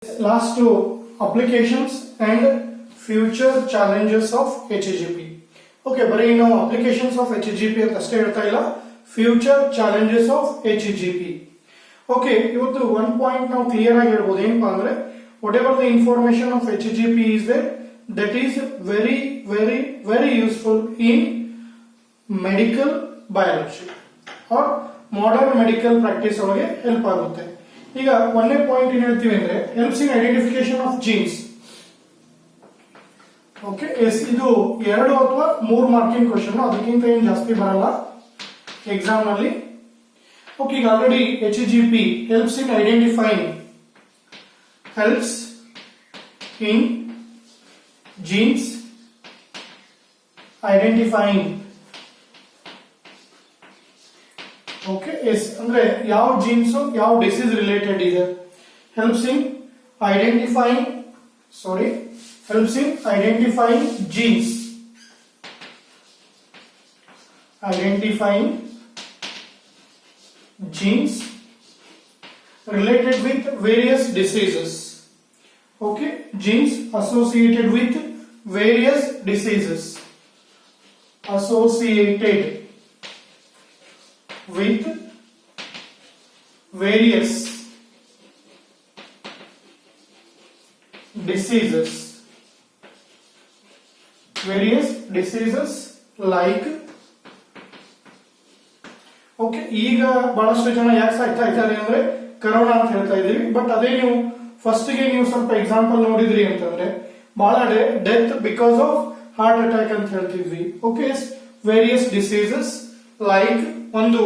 Last two applications and future challenges of HGP. Okay, but you know applications of HGP at the future challenges of HGP. Okay, you have one point now clear. Whatever the information of HGP is there, that is very useful in medical biology or modern medical practice help ಆಗುತ್ತೆ. ಈಗ ಒಂದೇ point ಏನು ಹೇಳ್ತೀವಿ ಅಂದ್ರೆ helps in identification of jeans. Okay, ಇದು 2 ಅಥವಾ 3 marking question, ಅದಕ್ಕಿಂತ ಏನು ಜಾಸ್ತಿ ಬರಲ್ಲ ಎಕ್ಸಾಮ್ ನಲ್ಲಿ. ಓಕೆ, ಈಗ already HGP helps in genes identifying. Okay, yes ಅಂದ್ರೆ ಯಾವ ಜೀನ್ಸ್ ಯಾವ ಡಿಸೀಸ್ ರಿಲೇಟೆಡ್ ಇದೆ. Helps in identifying genes, related with various diseases. Okay, genes associated with various diseases, various diseases like. Okay, ಈಗ ಬಹಳಷ್ಟು ಜನ ಯಾಕೆ ಸಾಯ್ತಾ ಇದ್ದಾರೆ ಅಂದ್ರೆ ಕರೋನಾ ಅಂತ ಹೇಳ್ತಾ ಇದೀವಿ. ಬಟ್ ಅದೇ ನೀವು ಫಸ್ಟ್ ಗೆ ನೀವು ಸ್ವಲ್ಪ ಎಕ್ಸಾಂಪಲ್ ನೋಡಿದ್ರಿ ಅಂತಂದ್ರೆ ಬಹಳ death because of heart attack ಅಂತ ಹೇಳ್ತಿದ್ವಿ. ಓಕೆ, ವೇರಿಯಸ್ ಡಿಸೀಸಸ್ ಲೈಕ್ ಒಂದು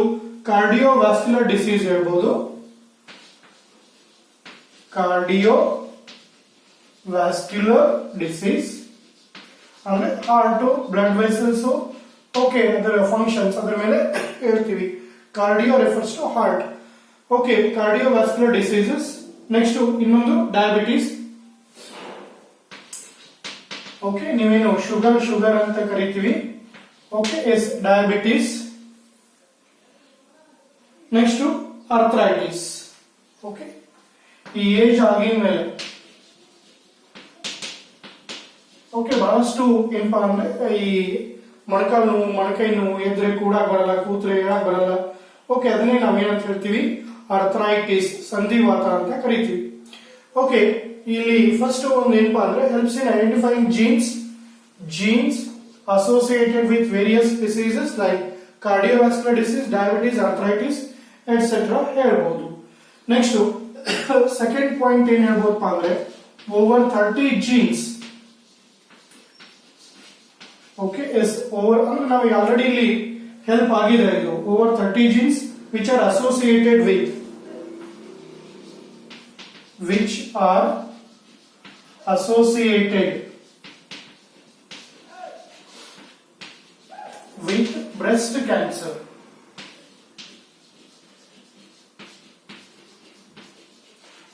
ಕಾರ್ಡಿಯೋವ್ಯಾಸ್ಕ್ಯುಲರ್ ಡಿಸೀಸ್ ಹೇಳ್ಬೋದು, ಕಾರ್ಡಿಯೋವ್ಯಾಸ್ಕ್ಯುಲರ್ ಡಿಸೀಸ್ ಅಂದ್ರೆ ಹಾರ್ಟ್ ಬ್ಲಡ್ ವೆಸಲ್ಸ್. ಓಕೆ, ಅದರ ಫಂಕ್ಷನ್ಸ್ ಅದರ ಮೇಲೆ ಹೇಳ್ತೀವಿ. Cardio refers to heart. Okay, cardiovascular diseases. Next ಇನ್ನೊಂದು ಡಯಾಬಿಟಿಸ್. ಓಕೆ, ನೀವೇನು ಶುಗರ್ ಅಂತ ಕರಿತೀವಿ. Okay, yes diabetes. Next arthritis. Okay, ಈ ಏಜ್ ಆಗಿನ ಮೇಲೆ ಓಕೆ ಬಹಳಷ್ಟು ಏನಪ್ಪಾ ಅಂದ್ರೆ ಈ ಮೊಣಕಾಲು ನೋವು, ಮೊಣಕೈ ನೋವು, ಎದ್ರೆ ಕೂಡಕ್ ಬರಲ್ಲ, ಕೂತ್ರೆ ಹೇಳಕ್ ಬರಲ್ಲ. ಓಕೆ, ಅದನ್ನೇ ನಾವೇನಂತ ಹೇಳ್ತೀವಿ, ಆರ್ಥರೈಟಿಸ್, ಸಂಧಿವಾತ ಅಂತ ಕರಿತೀವಿ. ಓಕೆ, ಇಲ್ಲಿ ಫಸ್ಟ್ ಒಂದು ಏನಪ್ಪಾ ಅಂದ್ರೆ helps in identifying genes associated with various diseases like cardiovascular disease, diabetes, arthritis etcetera ಹೇಳ್ಬೋದು. ನೆಕ್ಸ್ಟ್ ಸೆಕೆಂಡ್ ಪಾಯಿಂಟ್ ಏನ್ ಹೇಳ್ಬೋದಪ್ಪ ಅಂದ್ರೆ over 30 genes. Okay, yes over ಅಂದ್ರೆ ನಾವು ಆಲ್ರೆಡಿ ಇಲ್ಲಿ ಹೆಲ್ಪ್ ಆಗಿದೆ. ಇದು over 30 genes which are associated with breast cancer.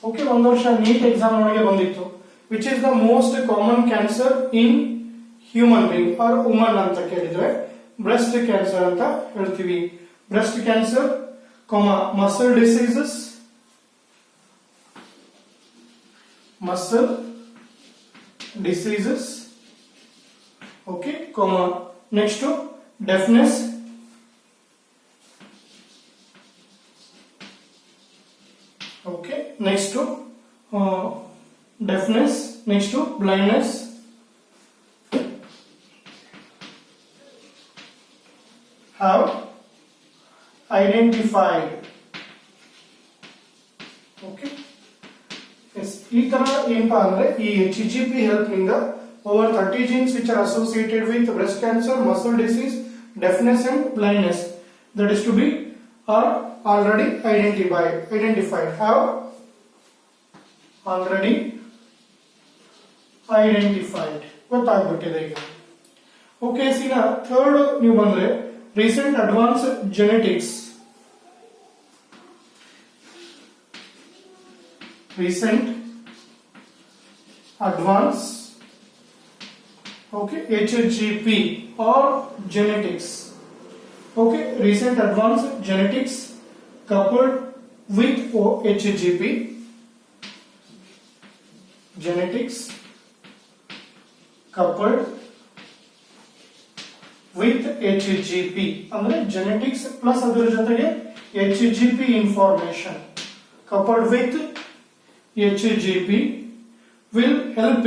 Okay, ಒಂದು ವರ್ಷ ನೀಟ್ ಎಕ್ಸಾಮ್ ಒಳಗೆ ಬಂದಿತ್ತು, which is the most common cancer in human being or woman ಅಂತ ಕೇಳಿದ್ರೆ ಬ್ರೆಸ್ಟ್ ಕ್ಯಾನ್ಸರ್ ಅಂತ ಹೇಳ್ತೀವಿ. Breast cancer, muscle diseases. Okay, next deafness. Okay, next deafness. Next blindness. have identified. Okay, yes, ಈ ತರ ಏನಪ್ಪಾ ಅಂದ್ರೆ ಈ HGP ಹೆಲ್ಪ್ ನಿಂದ over 30 genes which are associated with breast cancer, muscle disease, deafness and blindness that is to be are already identified, have already identified. ಗೊತ್ತಾಗ್ಬಿಟ್ಟಿದೆ ಈಗ. Okay, ಈಗ third ನೀವು ಬಂದ್ರೆ recent advanced genetics. Okay, HGP or genetics. Okay, recent advanced genetics coupled with HGP genetics coupled with HGP ಅಂದ್ರೆ genetics plus ಅದರ ಜೊತೆಗೆ HGP information coupled with HGP will help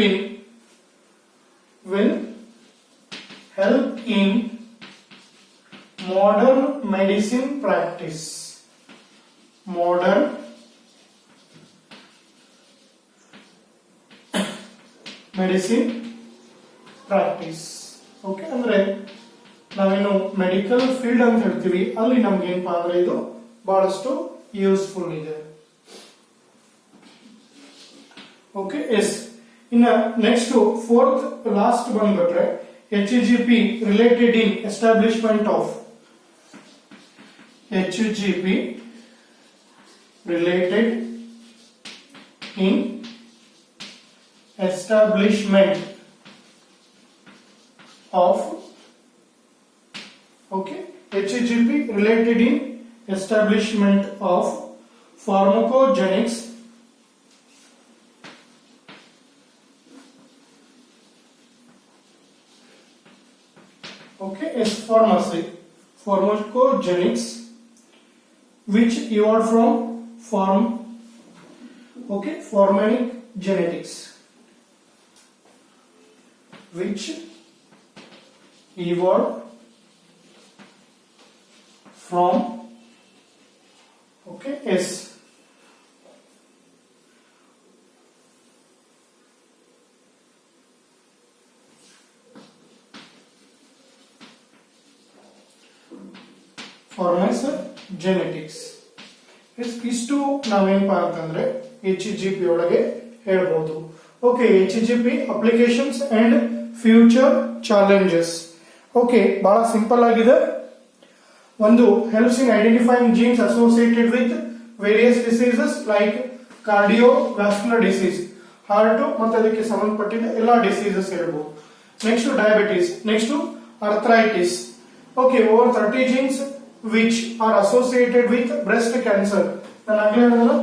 in modern medicine practice. Modern medicine practice. Okay, ಅಂದ್ರೆ ನಾವೇನು medical field ಅಂತ ಹೇಳ್ತೀವಿ ಅಲ್ಲಿ ನಮ್ಗೆ ಏನಪ್ಪಾ ಅಂದ್ರೆ ಇದು ಬಹಳಷ್ಟು ಯೂಸ್ಫುಲ್ ಇದೆ. Okay yes. ಇನ್ನ ನೆಕ್ಸ್ಟ್ ಫೋರ್ತ್ ಲಾಸ್ಟ್ ಬಂದ್ಬಿಟ್ರೆ HGP related in establishment of HGP related in establishment of HGP related in establishment of pharmacogenics is pharmacogenics which evolved from formanic genetics which evolved from genetics. ಇಷ್ಟು ನಾವೇನಪ್ಪಾ ಅಂತಂದ್ರೆ HGP ಒಳಗೆ ಹೇಳ್ಬೋದು. Okay, HGP applications and future challenges. Okay, ಬಹಳ simple ಆಗಿದೆ. ಒಂದು helps in identifying genes associated with various diseases like cardiovascular disease, heart ಮತ್ತೆ ಅದಕ್ಕೆ ಸಂಬಂಧಪಟ್ಟಿದ್ದ ಎಲ್ಲಾ ಡಿಸೀಸಸ್ ಹೇಳ್ಬೋದು. Next diabetes, next arthritis. Okay, over 30 genes which are associated with breast cancer. ನಾನು ಆಗ್ಲೇ ಹೇಳಿದ್ನಲ್ಲ,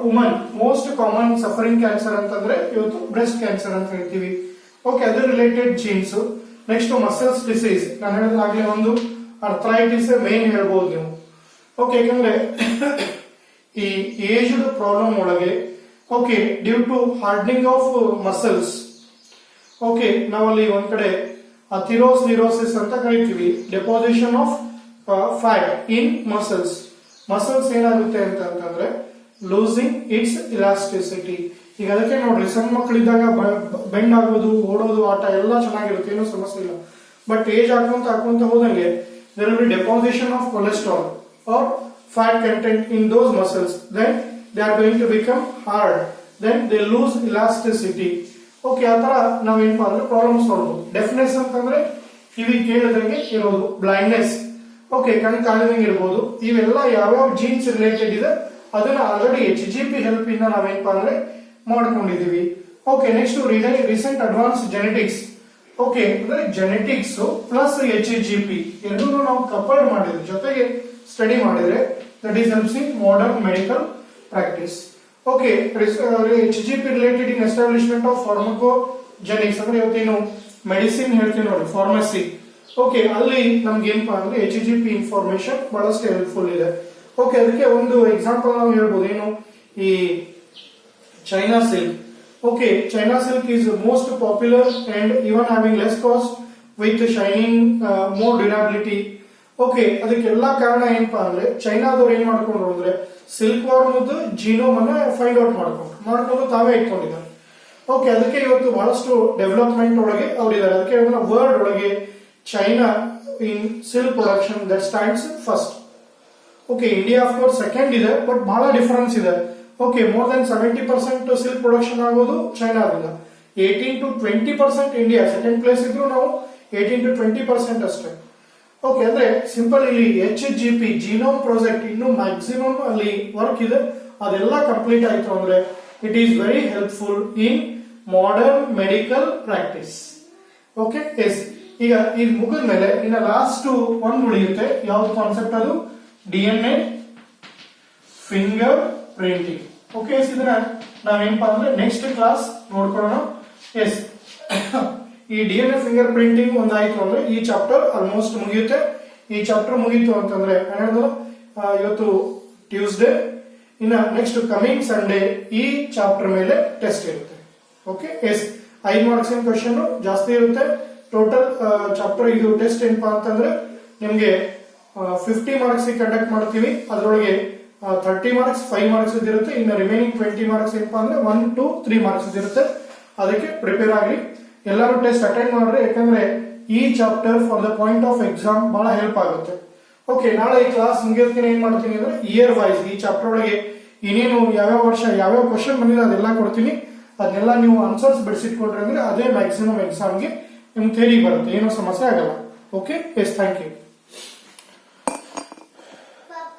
woman most common suffering cancer ಅಂತಂದ್ರೆ ಇವತ್ತು breast cancer ಅಂತ ಹೇಳ್ತೀವಿ. ಓಕೆ, ಅದರ related jeans. Next muscles disease, ನಾನು ಹೇಳಿದಾಗ್ಲೇ ಒಂದು ಅರ್ಥರೈಟಿಸ್ ಮೇನ್ ಹೇಳ್ಬೋದು ನೀವು. ಓಕೆ, ಯಾಕಂದ್ರೆ ಈ ಏಜ್ಡ್ ಪ್ರಾಬ್ಲಮ್ ಒಳಗೆ okay due to hardening of muscles, okay ನಾವಲ್ಲಿ ಒಂದ್ ಕಡೆ ಅಥಿರೋಸ್ಕ್ಲೆರೋಸಿಸ್ ಅಂತ ಕರಿತೀವಿ, deposition of fat in muscles ಏನಾಗುತ್ತೆ ಅಂತಂದ್ರೆ ಲೂಸಿಂಗ್ ಇಟ್ಸ್ ಇಲಾಸ್ಟಿಸಿಟಿ. ಈಗ ಅದಕ್ಕೆ ನೋಡ್ರಿ, ಸಣ್ಣ ಮಕ್ಕಳಿದ್ದಾಗ ಬೆಂಡ್ ಆಗೋದು, ಓಡೋದು, ಆಟ ಎಲ್ಲ ಚೆನ್ನಾಗಿರುತ್ತೆ, ಏನೂ ಸಮಸ್ಯೆ ಇಲ್ಲ. ಬಟ್ ಏಜ್ ಹಾಕೊಂತ ಹೋದಂಗೆ there will be deposition of cholesterol or fat content in those muscles, then they are going to become hard, then they lose elasticity. Okay, ಆತರ ನಾವೇನಪ್ಪ ಅಂದ್ರೆ ಪ್ರಾಬ್ಲಮ್ಸ್ ನೋಡ್ಬೋದು. ಡೆಫ್ನೆಸ್ ಅಂತಂದ್ರೆ ಕಿವಿ ಕೇಳದಂಗೆ ಇರೋದು, ಬ್ಲೈಂಡ್ನೆಸ್, ಓಕೆ ಕಣ್ ಕಾಣದಂಗೆ ಇರ್ಬೋದು. ಇವೆಲ್ಲ ಯಾವ್ಯಾವ ಜೀನ್ಸ್ ರಿಲೇಟೆಡ್ ಇದೆ ಅದನ್ನ ಆಲ್ರೆಡಿ HGP ಹೆಲ್ಪ್ ಇಂದ ನಾವೇನಪ್ಪ ಅಂದ್ರೆ ಮಾಡ್ಕೊಂಡಿದೀವಿ. Okay, next recent advance genetics. Okay, ಅಂದ್ರೆ ಜೆನೆಟಿಕ್ಸ್ ಪ್ಲಸ್ HGP ಎರಡೂ ನಾವು ಕಪಲ್ಡ್ ಮಾಡಿದ್ರೆ, ಜೊತೆಗೆ ಸ್ಟಡಿ ಮಾಡಿದ್ರೆ that is helps in modern medical practice. Okay, HGP related in establishment of pharmacogenomics ಅಂದ್ರೆ ಇವತ್ತೇನು ಮೆಡಿಸಿನ್ ಹೇಳ್ತೀವಿ ನೋಡಿ, ಫಾರ್ಮಸಿ. ಓಕೆ, ಅಲ್ಲಿ ನಮ್ಗೆ ಏನಪ್ಪಾ ಅಂದ್ರೆ HGP ಇನ್ಫಾರ್ಮೇಶನ್ ಬಹಳಷ್ಟು ಹೆಲ್ಪ್ಫುಲ್ ಇದೆ. ಓಕೆ, ಅದಕ್ಕೆ ಒಂದು ಎಕ್ಸಾಂಪಲ್ ನಾವು ಹೇಳ್ಬೋದು, ಏನು ಈ China silk. Okay, China silk is most popular and even having less cost with shining, more durability. Okay, ಅದಕ್ಕೆಲ್ಲ ಕಾರಣ ಏನಪ್ಪಾ ಅಂದ್ರೆ ಚೈನಾದವ್ರು ಏನ್ ಮಾಡ್ಕೊಂಡ್ರು ಅಂದ್ರೆ ಸಿಲ್ಕ್ ವಾರ್ಮ್ ಜೀನೋಮ್ ಅನ್ನ ಫೈಂಡ್ ಔಟ್ ಮಾಡ್ಕೊಂಡು ತಾವೇ ಇಟ್ಕೊಂಡಿದ್ದಾರೆ. ಓಕೆ, ಅದಕ್ಕೆ ಇವತ್ತು ಬಹಳಷ್ಟು ಡೆವಲಪ್ಮೆಂಟ್ ಒಳಗೆ ಅವರಿದ್ದಾರೆ. ಅದಕ್ಕೆ ವರ್ಲ್ಡ್ ಒಳಗೆ China in silk production that stands first. Okay, India of course second ಇದೆ, ಬಟ್ ಬಹಳ ಡಿಫರೆನ್ಸ್ ಇದೆ. Okay, more than 70% silk production ಆಗೋದು ಚೈನಾದಿಂದ, 18 to 20% ಇಂಡಿಯಾ ಸೆಕೆಂಡ್ ಪ್ಲೇಸ್ ಇದ್ರು, ನಾವು 18 to 20% ಅಷ್ಟೇ. ಓಕೆ, ಅಂದ್ರೆ ಸಿಂಪಲ್ ಇಲ್ಲಿ HGP ಜೀನೋಮ್ ಪ್ರಾಜೆಕ್ಟ್ ಇನ್ನು ಮ್ಯಾಕ್ಸಿಮಮ್ ಅಲ್ಲಿ ವರ್ಕ್ ಇದೆ, ಅದೆಲ್ಲ ಕಂಪ್ಲೀಟ್ ಆಯ್ತು ಅಂದ್ರೆ it is very helpful in modern medical practice. Okay yes. ಈಗ ಇದು ಮುಗಿದ ಮೇಲೆ ಇನ್ನು ಲಾಸ್ಟ್ ಒಂದು ಉಳಿಯುತ್ತೆ, ಯಾವ್ದು ಕಾನ್ಸೆಪ್ಟ್? ಅದು DNA finger printing. Okay yes, ಇದನ್ನ ನಾವೇನಪ್ಪ ಅಂದ್ರೆ ನೆಕ್ಸ್ಟ್ ಕ್ಲಾಸ್ ನೋಡ್ಕೊಳ್ಳೋಣ. ಎಸ್, ಈ DNA ಫಿಂಗರ್ ಪ್ರಿಂಟಿಂಗ್ ಒಂದಾಯ್ತು ಅಂದ್ರೆ ಈ ಚಾಪ್ಟರ್ ಆಲ್ಮೋಸ್ಟ್ ಮುಗಿಯುತ್ತೆ. ಈ ಚಾಪ್ಟರ್ ಮುಗೀತು ಅಂತಂದ್ರೆ ಇವತ್ತು ಟ್ಯೂಸ್ಡೇ, ಇನ್ನ ನೆಕ್ಸ್ಟ್ ಕಮಿಂಗ್ ಸಂಡೇ ಈ ಚಾಪ್ಟರ್ ಮೇಲೆ ಟೆಸ್ಟ್ ಇರುತ್ತೆ. ಓಕೆ ಎಸ್, 5 ಮಾರ್ಕ್ಸ್ ಕ್ವಶನ್ ಜಾಸ್ತಿ ಇರುತ್ತೆ. ಟೋಟಲ್ ಚಾಪ್ಟರ್ ಇದು ಟೆಸ್ಟ್ ಏನಪ್ಪಾ ಅಂತಂದ್ರೆ ನಿಮ್ಗೆ 50 ಮಾರ್ಕ್ಸ್ ಕಂಡಕ್ಟ್ ಮಾಡ್ತೀವಿ. ಅದರೊಳಗೆ 30 ಮಾರ್ಕ್ಸ್ 5 ಮಾರ್ಕ್ಸ್ ಇರುತ್ತೆ. ಇನ್ನು ರಿಮೈನಿಂಗ್ 20 ಮಾರ್ಕ್ಸ್ ಏನಪ್ಪಾ ಅಂದ್ರೆ 1 to 3 ಮಾರ್ಕ್ಸ್ ಇರುತ್ತೆ. ಅದಕ್ಕೆ ಪ್ರಿಪೇರ್ ಆಗ್ರಿ, ಎಲ್ಲರೂ ಟೆಸ್ಟ್ ಅಟೆಂಡ್ ಮಾಡ್ರಿ. ಯಾಕಂದ್ರೆ ಈ chapter for the point of exam ಬಹಳ ಹೆಲ್ಪ್ ಆಗುತ್ತೆ. ಓಕೆ, ನಾಳೆ ಈ ಕ್ಲಾಸ್ ಮುಗಿಯೋದಕ್ಕೆ ಏನ್ ಮಾಡ್ತೀನಿ ಅಂದ್ರೆ ಇಯರ್ ವೈಸ್ ಈ ಚಾಪ್ಟರ್ ಒಳಗೆ ಇನ್ನೇನು ಯಾವ್ಯಾವ ವರ್ಷ ಯಾವ್ಯಾವ ಕ್ವಶನ್ ಬಂದಿದೆ ಅದೆಲ್ಲ ಕೊಡ್ತೀನಿ. ಅದನ್ನೆಲ್ಲ ನೀವು ಆನ್ಸರ್ಸ್ ಬಿಡಿಸಿಟ್ಕೊಂಡ್ರೆ ಅಂದ್ರೆ ಅದೇ ಮ್ಯಾಕ್ಸಿಮಮ್ ಎಕ್ಸಾಮ್ಗೆ ನಿಮ್ ಥಿಯರಿ ಬರುತ್ತೆ, ಏನೋ ಸಮಸ್ಯೆ ಆಗಲ್ಲ. Okay yes, thank you.